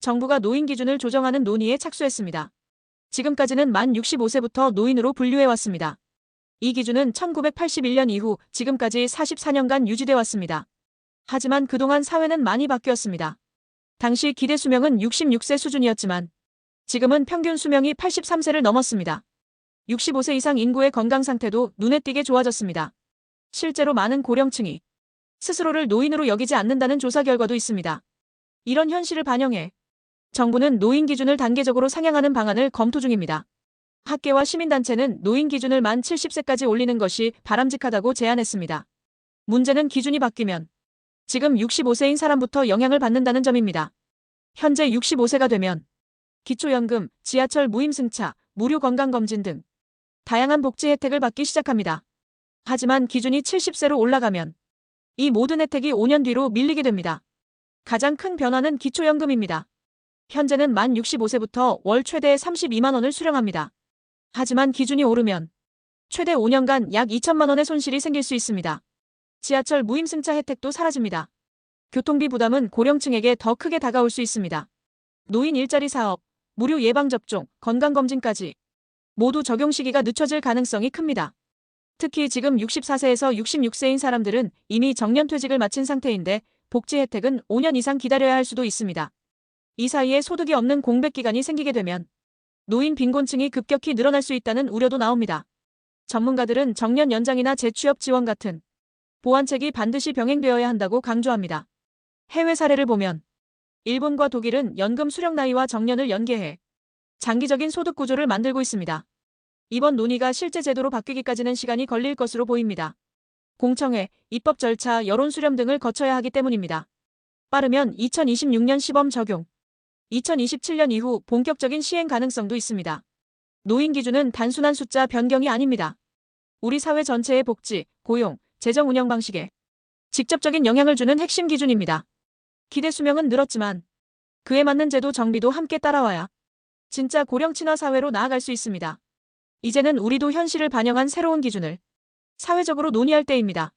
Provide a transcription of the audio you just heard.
정부가 노인 기준을 조정하는 논의에 착수했습니다. 지금까지는 만 65세부터 노인으로 분류해왔습니다. 이 기준은 1981년 이후 지금까지 44년간 유지돼 왔습니다. 하지만 그동안 사회는 많이 바뀌었습니다. 당시 기대 수명은 66세 수준이었지만 지금은 평균 수명이 83세를 넘었습니다. 65세 이상 인구의 건강 상태도 눈에 띄게 좋아졌습니다. 실제로 많은 고령층이 스스로를 노인으로 여기지 않는다는 조사 결과도 있습니다. 이런 현실을 반영해 정부는 노인 기준을 단계적으로 상향하는 방안을 검토 중입니다. 학계와 시민단체는 노인 기준을 만 70세까지 올리는 것이 바람직하다고 제안했습니다. 문제는 기준이 바뀌면 지금 65세인 사람부터 영향을 받는다는 점입니다. 현재 65세가 되면 기초연금, 지하철 무임승차, 무료 건강검진 등 다양한 복지 혜택을 받기 시작합니다. 하지만 기준이 70세로 올라가면 이 모든 혜택이 5년 뒤로 밀리게 됩니다. 가장 큰 변화는 기초연금입니다. 현재는 만 65세부터 월 최대 32만 원을 수령합니다. 하지만 기준이 오르면 최대 5년간 약 2천만 원의 손실이 생길 수 있습니다. 지하철 무임승차 혜택도 사라집니다. 교통비 부담은 고령층에게 더 크게 다가올 수 있습니다. 노인 일자리 사업, 무료 예방접종, 건강검진까지 모두 적용 시기가 늦춰질 가능성이 큽니다. 특히 지금 64세에서 66세인 사람들은 이미 정년퇴직을 마친 상태인데 복지 혜택은 5년 이상 기다려야 할 수도 있습니다. 이 사이에 소득이 없는 공백기간이 생기게 되면 노인 빈곤층이 급격히 늘어날 수 있다는 우려도 나옵니다. 전문가들은 정년 연장이나 재취업 지원 같은 보완책이 반드시 병행되어야 한다고 강조합니다. 해외 사례를 보면 일본과 독일은 연금 수령 나이와 정년을 연계해 장기적인 소득 구조를 만들고 있습니다. 이번 논의가 실제 제도로 바뀌기까지는 시간이 걸릴 것으로 보입니다. 공청회, 입법 절차, 여론 수렴 등을 거쳐야 하기 때문입니다. 빠르면 2026년 시범 적용, 2027년 이후 본격적인 시행 가능성도 있습니다. 노인 기준은 단순한 숫자 변경이 아닙니다. 우리 사회 전체의 복지, 고용, 재정 운영 방식에 직접적인 영향을 주는 핵심 기준입니다. 기대 수명은 늘었지만 그에 맞는 제도 정비도 함께 따라와야 진짜 고령 친화 사회로 나아갈 수 있습니다. 이제는 우리도 현실을 반영한 새로운 기준을 사회적으로 논의할 때입니다.